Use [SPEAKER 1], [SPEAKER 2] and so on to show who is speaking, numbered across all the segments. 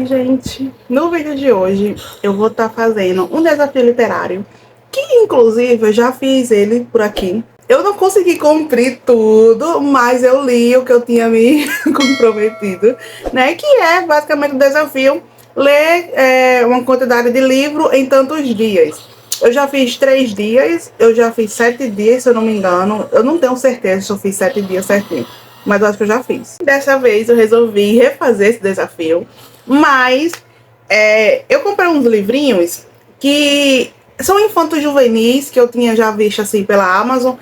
[SPEAKER 1] Oi, gente! No vídeo de hoje eu vou estar fazendo um desafio literário que, inclusive, eu já fiz ele por aqui. Eu não consegui cumprir tudo, mas eu li o que eu tinha me comprometido, né? Que é basicamente o desafio ler uma quantidade de livro em tantos dias. Eu já fiz 3 dias, eu já fiz 7 dias, se eu não me engano. Eu não tenho certeza se eu fiz 7 dias certinho, mas eu acho que eu já fiz. Dessa vez eu resolvi refazer esse desafio, mas eu comprei uns livrinhos que são infantos juvenis, que eu tinha já visto assim pela Amazon,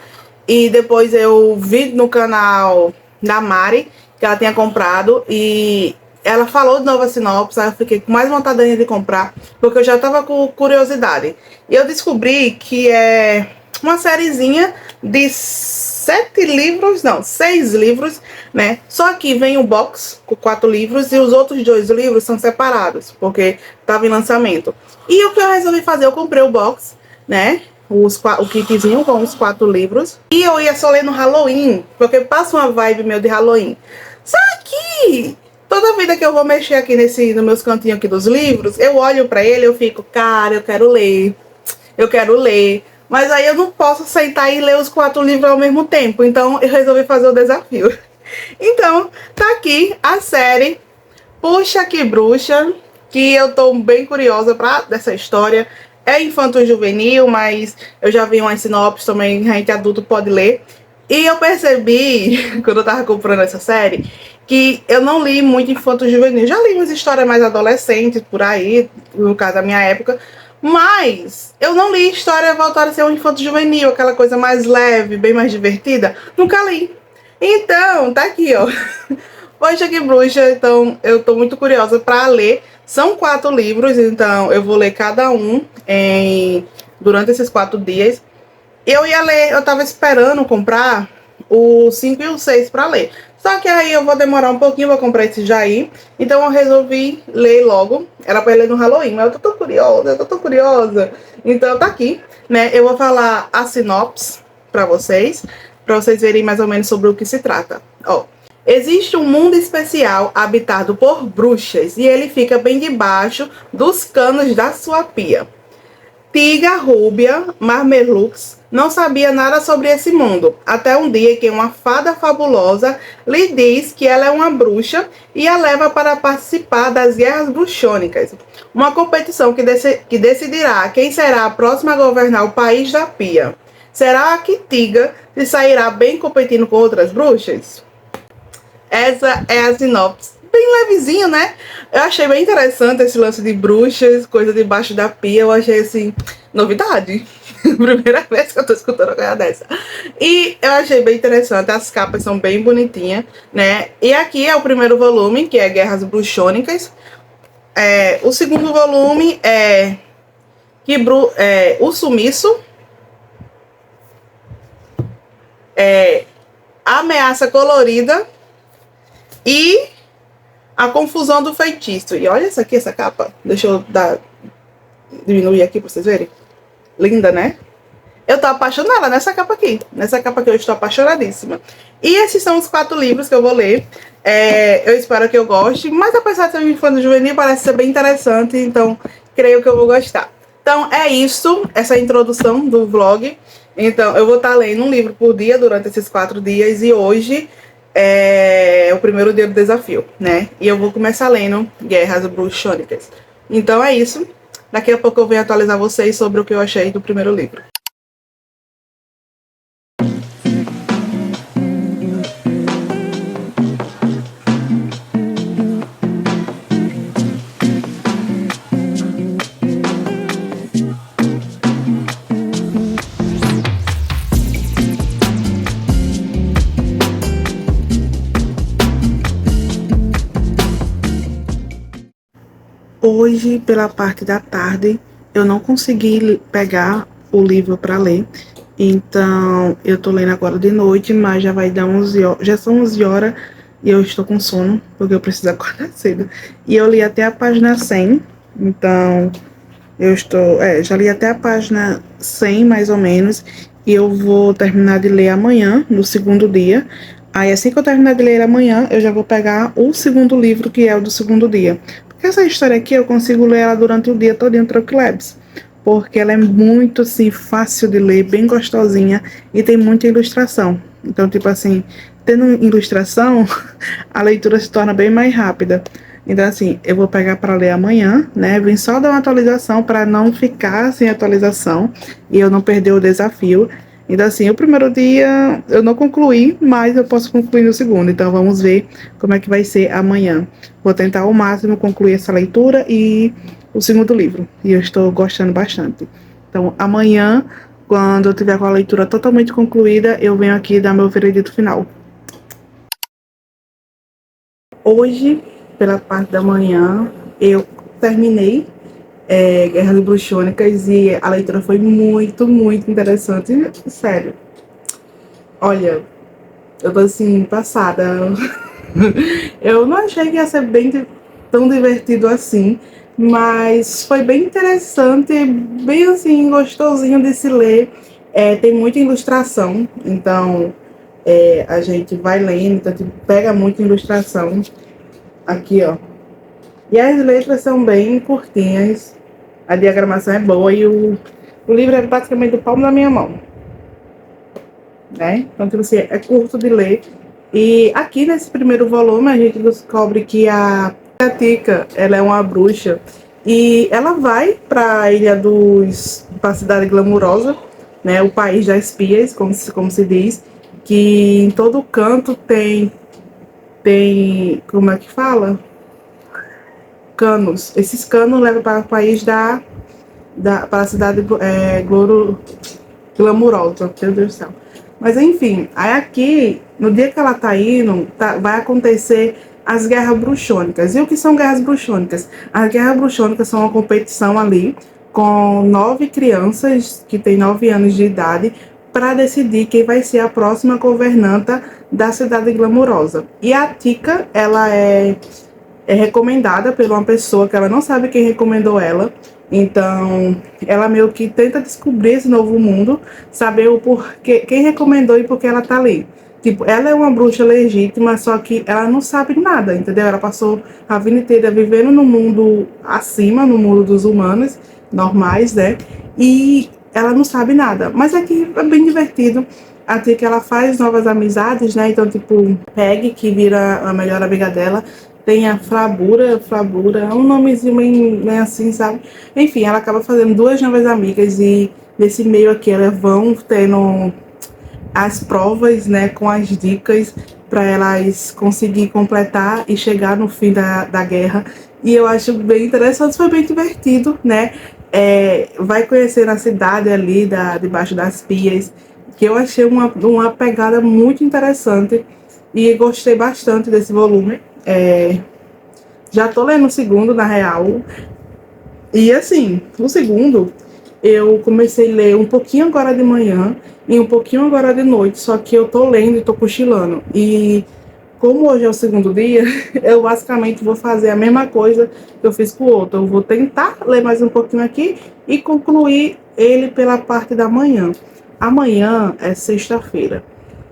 [SPEAKER 1] e depois eu vi no canal da Mari, que ela tinha comprado, e ela falou de nova sinopse, aí eu fiquei com mais vontade ainda de comprar, porque eu já tava com curiosidade. E eu descobri que é uma sériezinha de 6 livros, né? Só que vem o box com 4 livros e os outros 2 livros são separados, porque tava em lançamento. E o que eu resolvi fazer, eu comprei o box, né? O kitzinho com os 4 livros. E eu ia só ler no Halloween, porque passa uma vibe meio de Halloween. Só que toda vida que eu vou mexer aqui nos meus cantinhos aqui dos livros, eu olho pra ele e eu fico, cara, eu quero ler. Eu quero ler. Mas aí eu não posso sentar e ler os 4 livros ao mesmo tempo. Então eu resolvi fazer o desafio. Então, tá aqui a série Puxa Que Bruxa, que eu tô bem curiosa dessa história. É infanto-juvenil, mas eu já vi uma sinopse também, gente adulto pode ler. E eu percebi, quando eu tava comprando essa série, que eu não li muito infanto-juvenil. Já li umas histórias mais adolescentes por aí, no caso da minha época. Mas eu não li história voltada a ser um infanto-juvenil, aquela coisa mais leve, bem mais divertida. Nunca li. Então, tá aqui, ó. Poxa Que Bruxa, então eu tô muito curiosa pra ler. São 4 livros, então eu vou ler cada um durante esses 4 dias. Eu tava esperando comprar o 5 e o 6 pra ler. Só que aí eu vou demorar um pouquinho pra comprar esse Jair. Então eu resolvi ler logo. Era pra ler no Halloween, mas eu tô tão curiosa. Então tá aqui, né? Eu vou falar a sinopse pra vocês verem mais ou menos sobre o que se trata. Ó. Existe um mundo especial habitado por bruxas e ele fica bem debaixo dos canos da sua pia. Tiga Rúbia Marmelux não sabia nada sobre esse mundo, até um dia que uma fada fabulosa lhe diz que ela é uma bruxa e a leva para participar das Guerras Bruxônicas, uma competição que decidirá quem será a próxima a governar o país da pia. Será que Tiga se sairá bem competindo com outras bruxas? Essa é a sinopse. Bem levezinho, né? Eu achei bem interessante esse lance de bruxas, coisa debaixo da pia. Eu achei, assim, novidade. Primeira vez que eu tô escutando uma coisa dessa. E eu achei bem interessante. As capas são bem bonitinhas, né? E aqui é o primeiro volume, que é Guerras Bruxônicas. O segundo volume é O Sumiço. Ameaça Colorida. E A Confusão do Feitiço. E olha essa capa. Deixa eu diminuir aqui pra vocês verem. Linda, né? Eu tô apaixonada nessa capa aqui. Nessa capa aqui eu estou apaixonadíssima. E esses são os 4 livros que eu vou ler. Eu espero que eu goste. Mas apesar de ser um infanto juvenil, parece ser bem interessante. Então, creio que eu vou gostar. Então, é isso. Essa introdução do vlog. Então, eu vou estar lendo um livro por dia durante esses 4 dias. E hoje é o primeiro dia do desafio, né? E eu vou começar lendo Guerras Bruxônicas. Então é isso. Daqui a pouco eu venho atualizar vocês sobre o que eu achei do primeiro livro. Hoje, pela parte da tarde, eu não consegui pegar o livro para ler. Então, eu tô lendo agora de noite, mas já vai dar 11 horas. Já são 11 horas e eu estou com sono, porque eu preciso acordar cedo. E eu li até a página 100. Então, já li até a página 100, mais ou menos. E eu vou terminar de ler amanhã, no segundo dia. Aí, assim que eu terminar de ler amanhã, eu já vou pegar o segundo livro, que é o do segundo dia. Essa história aqui eu consigo ler ela durante o dia todo em tranquilos, porque ela é muito assim fácil de ler, bem gostosinha e tem muita ilustração. Então, tipo assim, tendo ilustração, a leitura se torna bem mais rápida. Então, assim, eu vou pegar para ler amanhã, né? Vim só dar uma atualização para não ficar sem atualização e eu não perder o desafio. Então, assim, o primeiro dia eu não concluí, mas eu posso concluir no segundo. Então, vamos ver como é que vai ser amanhã. Vou tentar ao máximo concluir essa leitura e o segundo livro. E eu estou gostando bastante. Então, amanhã, quando eu tiver com a leitura totalmente concluída, eu venho aqui dar meu veredito final. Hoje, pela parte da manhã, eu terminei Guerras Bruxônicas e a leitura foi muito, muito interessante. Sério. Olha, eu tô assim, passada. Eu não achei que ia ser tão divertido assim, mas foi bem interessante, bem assim, gostosinho de se ler. Tem muita ilustração, então a gente vai lendo, então tipo, pega muita ilustração. Aqui, ó. E as letras são bem curtinhas, a diagramação é boa e o livro é basicamente do palmo da minha mão, né? Então, tipo assim, é curto de ler. E aqui nesse primeiro volume a gente descobre que a Tika, ela é uma bruxa e ela vai para a Ilha para a cidade glamurosa, né? O país das espias, como se diz, que em todo canto tem, como é que fala? Canos. Esses canos levam para o país para a cidade glamurosa, meu Deus do céu. Mas enfim, aí aqui, no dia que ela tá indo, vai acontecer as guerras bruxônicas. E o que são guerras bruxônicas? As guerras bruxônicas são uma competição ali com 9 crianças que têm 9 anos de idade para decidir quem vai ser a próxima governanta da cidade glamurosa. E a Tika, ela é recomendada por uma pessoa que ela não sabe quem recomendou ela. Então, ela meio que tenta descobrir esse novo mundo, saber o porquê, quem recomendou e por que ela tá ali. Tipo, ela é uma bruxa legítima, só que ela não sabe nada, entendeu? Ela passou a vida inteira vivendo no mundo acima, no mundo dos humanos normais, né? E ela não sabe nada. Mas aqui é bem divertido. Até que ela faz novas amizades, né? Então, tipo, Peg, que vira a melhor amiga dela, tem a Flabura, é um nomezinho bem assim, sabe? Enfim, ela acaba fazendo 2 novas amigas e nesse meio aqui elas vão tendo as provas, né, com as dicas para elas conseguir completar e chegar no fim da guerra. E eu acho bem interessante, foi bem divertido, né? Vai conhecer a cidade ali debaixo das pias, que eu achei uma pegada muito interessante e gostei bastante desse volume. Já tô lendo o segundo, na real. E assim, o segundo, eu comecei a ler um pouquinho agora de manhã e um pouquinho agora de noite, só que eu tô lendo e tô cochilando. E como hoje é o segundo dia, eu basicamente vou fazer a mesma coisa que eu fiz com o outro. Eu vou tentar ler mais um pouquinho aqui e concluir ele pela parte da manhã. Amanhã é sexta-feira.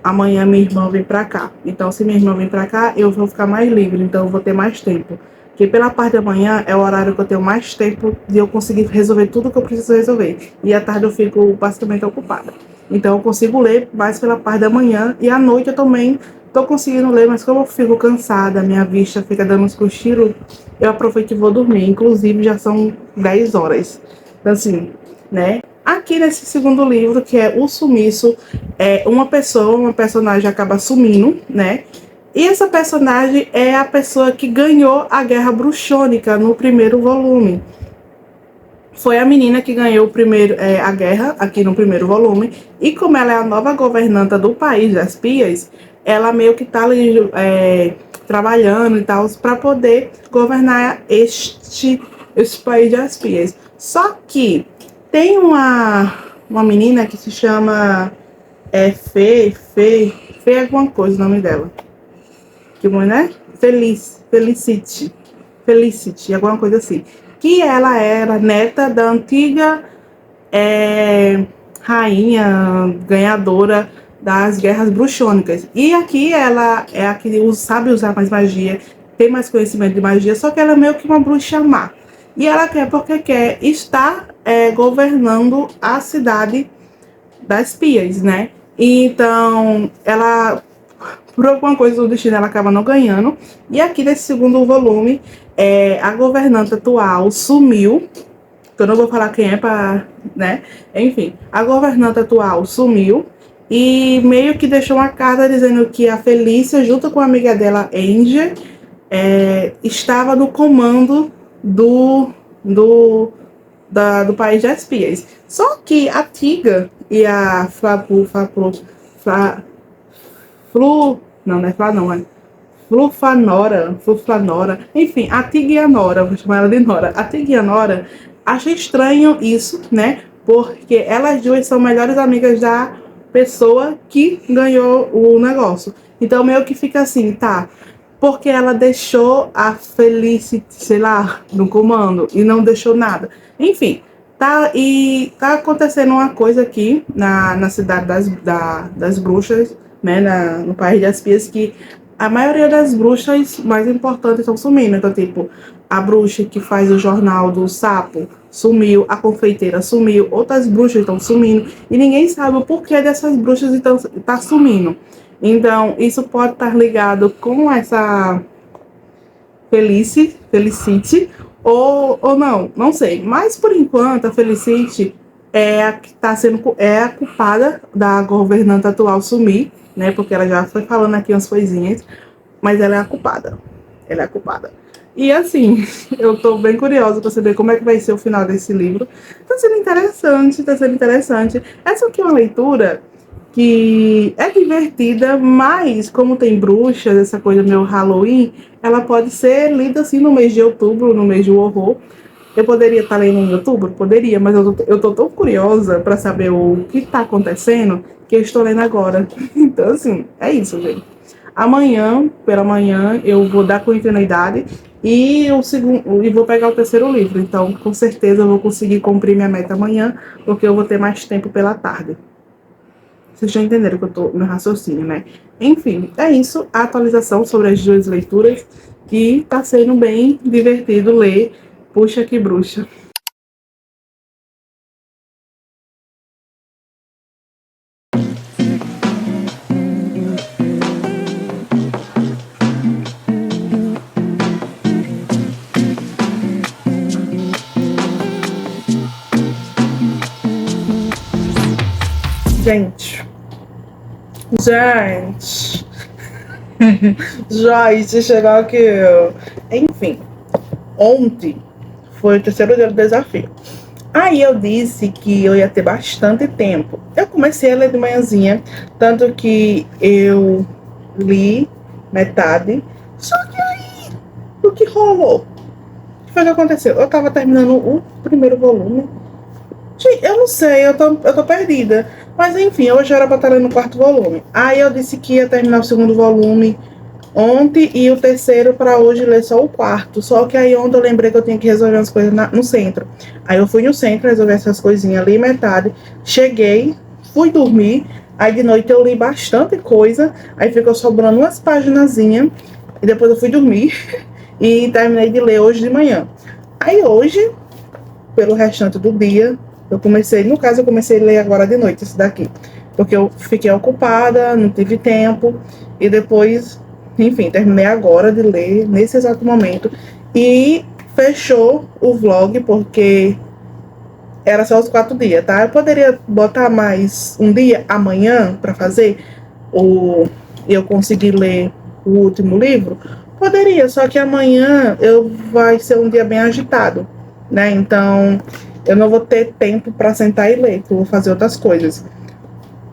[SPEAKER 1] Amanhã minha irmã vem pra cá. Então, se minha irmã vem pra cá, eu vou ficar mais livre. Então, eu vou ter mais tempo. Porque pela parte da manhã é o horário que eu tenho mais tempo de eu conseguir resolver tudo que eu preciso resolver. E à tarde eu fico basicamente ocupada. Então, eu consigo ler mais pela parte da manhã. E à noite eu também tô conseguindo ler, mas como eu fico cansada, minha vista fica dando uns cochilos, eu aproveito e vou dormir. Inclusive, já são 10 horas. Então, assim, né? Aqui nesse segundo livro, que é O Sumiço, uma personagem acaba sumindo, né? E essa personagem é a pessoa que ganhou a Guerra Bruxônica no primeiro volume. Foi a menina que ganhou a guerra aqui no primeiro volume. E como ela é a nova governanta do país das Pias, ela meio que tá ali trabalhando e tal para poder governar este país das Pias. Só que tem uma menina que se chama Fê alguma coisa o nome dela. Que mulher? Felicity, alguma coisa assim. Que ela era neta da antiga rainha ganhadora das guerras bruxônicas. E aqui ela é a que sabe usar mais magia, tem mais conhecimento de magia, só que ela é meio que uma bruxa má. E ela quer porque quer estar governando a cidade das Pias, né? Então, ela, por alguma coisa do destino, ela acaba não ganhando. E aqui nesse segundo volume, a governanta atual sumiu. Que eu não vou falar quem é para, né? Enfim, a governanta atual sumiu e meio que deixou uma carta dizendo que a Felícia, junto com a amiga dela, Angel, estava no comando do país das Pias. Só que a Tiga e a não é Fla não, é Flufanora, enfim, a Tiga e a Nora, vou chamar ela de Nora, a Tiga e a Nora acham estranho isso, né, porque elas duas são melhores amigas da pessoa que ganhou o negócio, então meio que fica assim, tá, porque ela deixou a Felicity, sei lá, no comando e não deixou nada, enfim. Tá acontecendo uma coisa aqui na cidade das bruxas, né, no País das Pias, que a maioria das bruxas mais importantes estão sumindo. Então, tipo, a bruxa que faz o jornal do sapo sumiu, a confeiteira sumiu, outras bruxas estão sumindo, e ninguém sabe o porquê dessas bruxas tá sumindo. Então, isso pode estar ligado com essa Felicity, ou não sei. Mas, por enquanto, a Felicity é a que está sendo a culpada da governanta atual sumir, né? Porque ela já foi falando aqui umas coisinhas, mas ela é a culpada. Ela é a culpada. E assim, eu tô bem curiosa para saber como é que vai ser o final desse livro. Tá sendo interessante, tá sendo interessante. Essa aqui é uma leitura que é divertida, mas como tem bruxas, essa coisa meio Halloween, ela pode ser lida assim no mês de outubro, no mês do horror. Eu poderia estar lendo em outubro? Poderia, mas eu tô tão curiosa para saber o que está acontecendo que eu estou lendo agora. Então, assim, é isso, gente. Amanhã, pela manhã, eu vou dar continuidade e vou pegar o terceiro livro. Então, com certeza, eu vou conseguir cumprir minha meta amanhã, porque eu vou ter mais tempo pela tarde. Vocês já entenderam que eu tô no raciocínio, né? Enfim, é isso. A atualização sobre as duas leituras. E tá sendo bem divertido ler Puxa que Bruxa. Gente. Joyce, chegou aqui. Enfim, ontem foi o terceiro dia do desafio. Aí eu disse que eu ia ter bastante tempo. Eu comecei a ler de manhãzinha, tanto que eu li metade. Só que aí, o que rolou? O que foi que aconteceu? Eu tava terminando o primeiro volume. Gente, eu não sei, eu tô perdida. Mas enfim, hoje era pra estar lendo o quarto volume. Aí eu disse que ia terminar o segundo volume ontem e o terceiro para hoje ler só o quarto. Só que aí ontem eu lembrei que eu tinha que resolver umas coisas no centro. Aí eu fui no centro resolver essas coisinhas, li metade. Cheguei, fui dormir. Aí de noite eu li bastante coisa. Aí ficou sobrando umas paginazinhas. E depois eu fui dormir. E terminei de ler hoje de manhã. Aí hoje, pelo restante do dia, eu comecei a ler agora de noite esse daqui. Porque eu fiquei ocupada, não tive tempo. E depois, enfim, terminei agora de ler, nesse exato momento. E fechou o vlog, porque era só os 4 dias, tá? Eu poderia botar mais um dia, amanhã, para fazer eu conseguir ler o último livro? Poderia, só que amanhã vai ser um dia bem agitado, né? Então, eu não vou ter tempo para sentar e ler, que eu vou fazer outras coisas.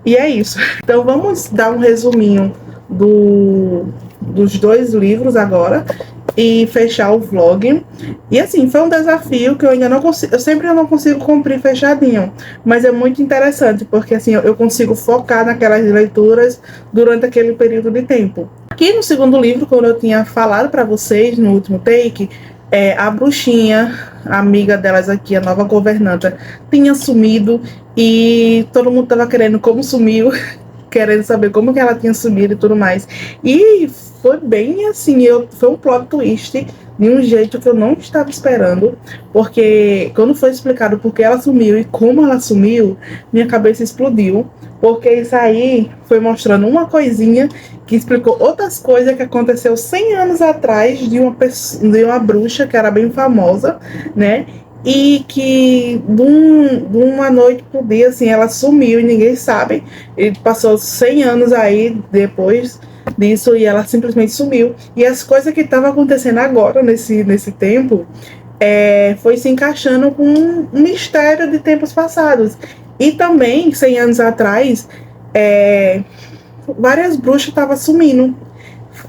[SPEAKER 1] E é isso. Então, vamos dar um resuminho dos 2 livros agora e fechar o vlog. E assim, foi um desafio que eu ainda não consigo, eu sempre não consigo cumprir fechadinho, mas é muito interessante, porque assim, eu consigo focar naquelas leituras durante aquele período de tempo. Aqui no segundo livro, como eu tinha falado para vocês no último take, a bruxinha, a amiga delas aqui, a nova governanta, tinha sumido e todo mundo tava querendo como sumiu, querendo saber como que ela tinha sumido e tudo mais. E foi bem assim, foi um plot twist de um jeito que eu não estava esperando, porque quando foi explicado por que ela sumiu e como ela sumiu, minha cabeça explodiu, porque isso aí foi mostrando uma coisinha que explicou outras coisas que aconteceu 100 anos atrás de uma bruxa que era bem famosa, né? E que de uma noite pro dia, assim, ela sumiu e ninguém sabe. E passou 100 anos aí depois disso e ela simplesmente sumiu. E as coisas que estavam acontecendo agora, nesse tempo, foi se encaixando com um mistério de tempos passados. E também, 100 anos atrás, várias bruxas estavam sumindo.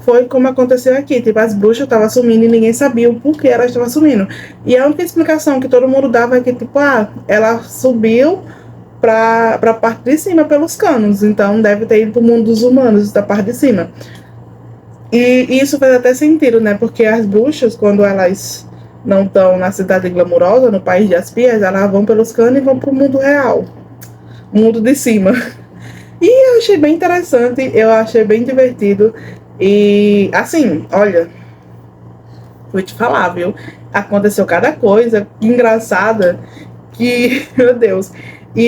[SPEAKER 1] Foi como aconteceu aqui, tipo, as bruxas estavam sumindo e ninguém sabia o porquê elas estavam sumindo. E a única explicação que todo mundo dava é que, tipo, ela subiu pra parte de cima pelos canos, então deve ter ido pro mundo dos humanos, da parte de cima. E isso faz até sentido, né? Porque as bruxas, quando elas não estão na cidade glamurosa, no país de Aspias, elas vão pelos canos e vão pro mundo real, mundo de cima. E eu achei bem interessante, eu achei bem divertido. E, assim, olha, vou te falar, viu? Aconteceu cada coisa engraçada que, meu Deus. E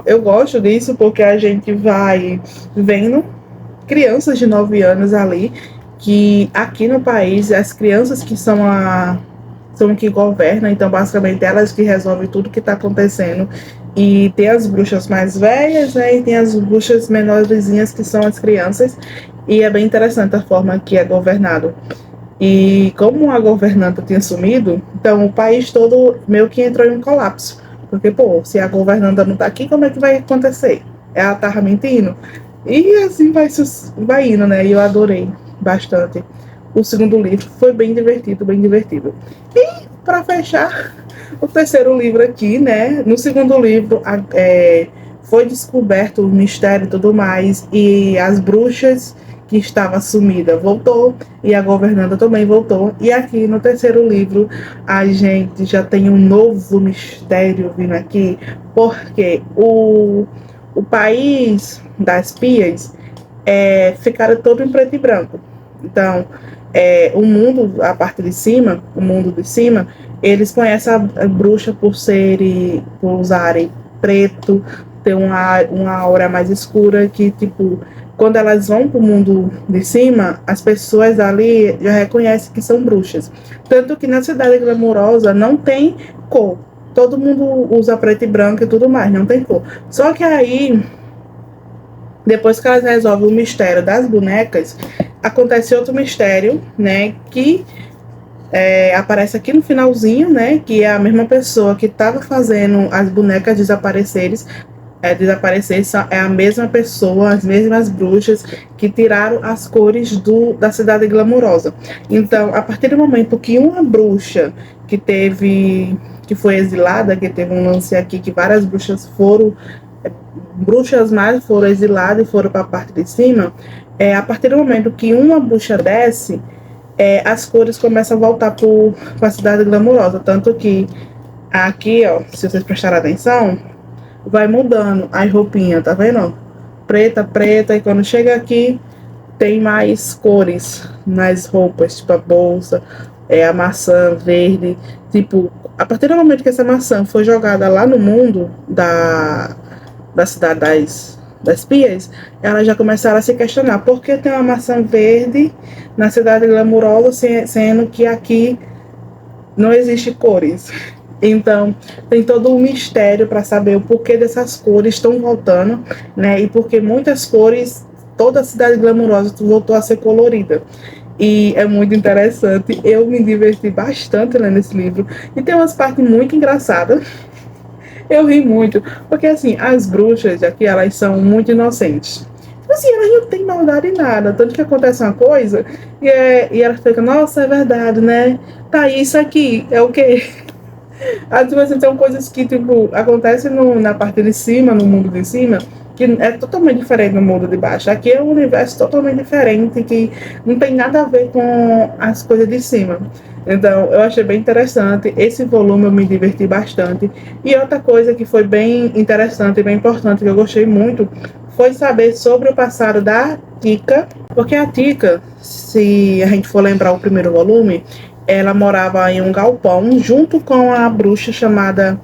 [SPEAKER 1] eu gosto disso porque a gente vai vendo crianças de 9 anos ali, que aqui no país, as crianças que são que governam, então basicamente elas que resolvem tudo que está acontecendo. E tem as bruxas mais velhas, né? E tem as bruxas menorzinhas que são as crianças. E é bem interessante a forma que é governado. E como a governanta tinha sumido, então o país todo meio que entrou em um colapso. Porque, pô, se a governanta não tá aqui, como é que vai acontecer? Ela tava mentindo. E assim vai indo, né? E eu adorei bastante. O segundo livro foi bem divertido, bem divertido. E, para fechar, o terceiro livro aqui, né? No segundo livro, foi descoberto o mistério e tudo mais, e as bruxas que estava sumida voltou, e a governanta também voltou. E aqui no terceiro livro, a gente já tem um novo mistério vindo aqui, porque o país das pias ficaram todo em preto e branco. Então, o mundo, a parte de cima, o mundo de cima, eles conhecem a bruxa por usarem preto, ter uma aura mais escura, que, tipo, quando elas vão pro mundo de cima, as pessoas ali já reconhecem que são bruxas. Tanto que na cidade glamurosa não tem cor. Todo mundo usa preto e branco e tudo mais, não tem cor. Só que aí, depois que elas resolvem o mistério das bonecas, acontece outro mistério, né, que aparece aqui no finalzinho, né, que é a mesma pessoa que estava fazendo as bonecas desaparecer, é a mesma pessoa, as mesmas bruxas que tiraram as cores da cidade glamurosa. Então, a partir do momento que uma bruxa que foi exilada, que teve um lance aqui que várias bruxas mais foram exiladas e foram para a parte de cima, a partir do momento que uma bruxa desce, as cores começam a voltar para a cidade glamurosa. Tanto que aqui, ó, se vocês prestarem atenção, vai mudando as roupinhas, tá vendo? Preta, preta, e quando chega aqui, tem mais cores nas roupas, tipo a bolsa, a maçã verde. Tipo, a partir do momento que essa maçã foi jogada lá no mundo da cidade das pias, elas já começaram a se questionar por que tem uma maçã verde na cidade glamurosa, sendo que aqui não existe cores. Então, tem todo um mistério para saber o porquê dessas cores estão voltando, né? E porque muitas cores, toda a cidade glamurosa voltou a ser colorida. E é muito interessante. Eu me diverti bastante lendo esse livro. E tem umas partes muito engraçadas. Eu ri muito, porque assim, as bruxas aqui, elas são muito inocentes. Tipo assim, elas não têm maldade em nada, tanto que acontece uma coisa e elas ficam, nossa, é verdade, né? Tá, isso aqui é o quê? Às vezes são coisas que, tipo, acontecem na parte de cima, no mundo de cima, que é totalmente diferente do mundo de baixo. Aqui é um universo totalmente diferente, que não tem nada a ver com as coisas de cima. Então, eu achei bem interessante. Esse volume eu me diverti bastante. E outra coisa que foi bem interessante e bem importante, que eu gostei muito, foi saber sobre o passado da Tika, porque a Tika, se a gente for lembrar o primeiro volume, ela morava em um galpão junto com a bruxa chamada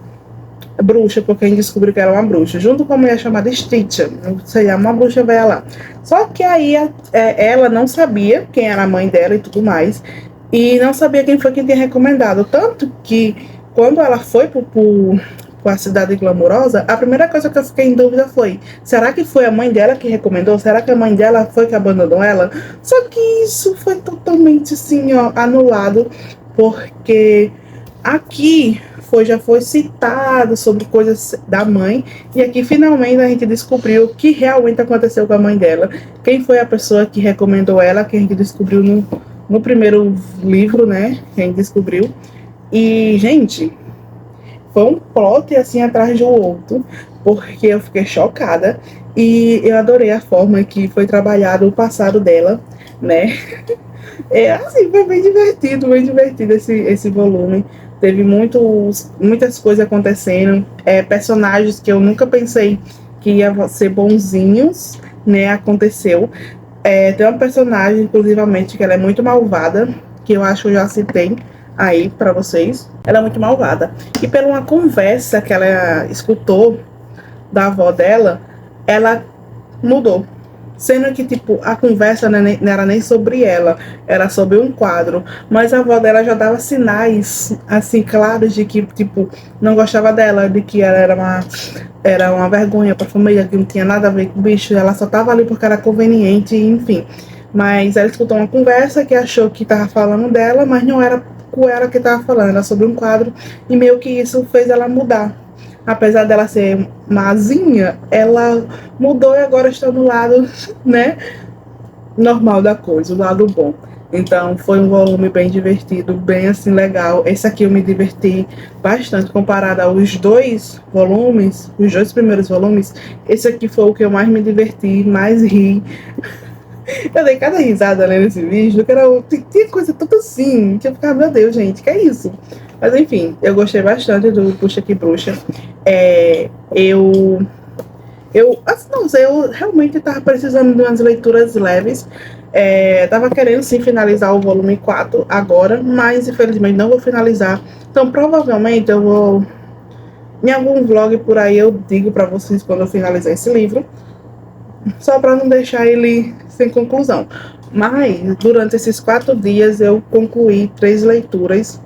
[SPEAKER 1] bruxa, porque a gente descobriu que era uma bruxa, junto com a mulher chamada Stitcher, seria uma bruxa velha lá. Só que aí ela não sabia quem era a mãe dela e tudo mais, e não sabia quem foi quem tinha recomendado. Tanto que quando ela foi para a cidade glamourosa, a primeira coisa que eu fiquei em dúvida foi: será que foi a mãe dela que recomendou? Será que a mãe dela foi que abandonou ela? Só que isso foi totalmente assim, ó, anulado, porque aqui já foi citado sobre coisas da mãe, e aqui finalmente a gente descobriu o que realmente aconteceu com a mãe dela, quem foi a pessoa que recomendou ela, que a gente descobriu no primeiro livro, né, que a gente descobriu. E, gente, foi um plot assim atrás do outro, porque eu fiquei chocada e eu adorei a forma que foi trabalhado o passado dela, né. Assim, foi bem divertido esse volume. Teve muitas coisas acontecendo, personagens que eu nunca pensei que ia ser bonzinhos, né, aconteceu. Tem uma personagem, inclusivamente, que ela é muito malvada, que eu acho que eu já citei aí pra vocês. Ela é muito malvada. E por uma conversa que ela escutou da avó dela, ela mudou. Sendo que, tipo, a conversa não era nem sobre ela, era sobre um quadro. Mas a avó dela já dava sinais, assim, claros de que, tipo, não gostava dela, de que ela era uma vergonha pra família, que não tinha nada a ver com o bicho. Ela só tava ali porque era conveniente, enfim. Mas ela escutou uma conversa que achou que tava falando dela, mas não era com ela que tava falando, era sobre um quadro. E meio que isso fez ela mudar. Apesar dela ser mazinha, ela mudou e agora está no lado, né, normal da coisa, o lado bom. Então foi um volume bem divertido, bem assim legal. Esse aqui eu me diverti bastante comparado aos dois volumes, os dois primeiros volumes. Esse aqui foi o que eu mais me diverti, mais ri. Eu dei cada risada lendo esse vídeo, que tinha coisa toda assim, que eu ficava, meu Deus, gente, que é isso? Mas enfim, eu gostei bastante do Puxa Que Bruxa. Assim, não sei, eu realmente estava precisando de umas leituras leves. Tava querendo sim finalizar o volume 4 agora, mas infelizmente não vou finalizar. Então provavelmente eu vou, em algum vlog por aí, eu digo para vocês quando eu finalizar esse livro, só para não deixar ele sem conclusão. Mas durante esses 4 dias eu concluí 3 leituras.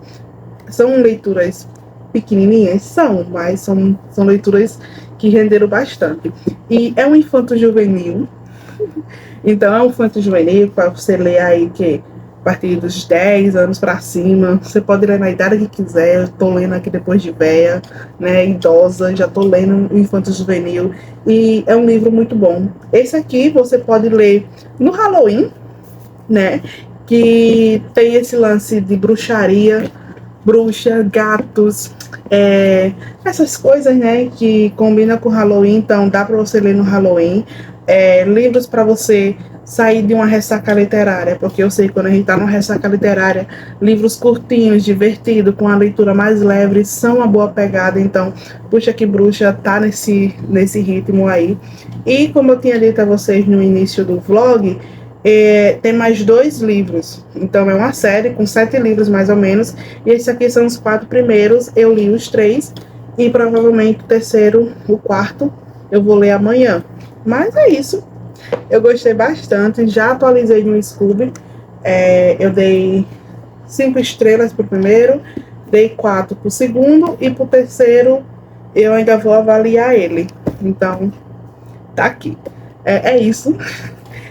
[SPEAKER 1] São leituras pequenininhas? Mas são leituras que renderam bastante. E é um infanto-juvenil. Então é um infanto-juvenil para você ler aí que a partir dos 10 anos para cima. Você pode ler na idade que quiser. Eu tô lendo aqui depois de véia, né, idosa. Já tô lendo o infanto-juvenil. E é um livro muito bom. Esse aqui você pode ler no Halloween, né, que tem esse lance de bruxaria, bruxa, gatos, essas coisas, né, que combinam com Halloween. Então dá para você ler no Halloween. Livros para você sair de uma ressaca literária, porque eu sei que quando a gente tá numa ressaca literária, livros curtinhos, divertidos, com a leitura mais leve, são uma boa pegada. Então Puxa Que Bruxa tá nesse ritmo aí. E como eu tinha dito a vocês no início do vlog, tem mais 2 livros, então é uma série com 7 livros mais ou menos, e esses aqui são os 4 primeiros, eu li os 3, e provavelmente o terceiro, o quarto, eu vou ler amanhã. Mas é isso, eu gostei bastante, já atualizei no Scooby, eu dei 5 estrelas pro primeiro, dei 4 pro segundo, e pro terceiro eu ainda vou avaliar ele, então tá aqui, é isso.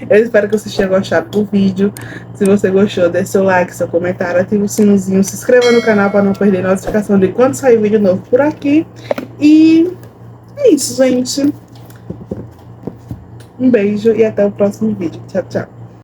[SPEAKER 1] Eu espero que você tenha gostado do vídeo. Se você gostou, deixe seu like, seu comentário, ative o sinozinho, se inscreva no canal para não perder notificação de quando sair vídeo novo por aqui. E é isso, gente. Um beijo e até o próximo vídeo. Tchau, tchau.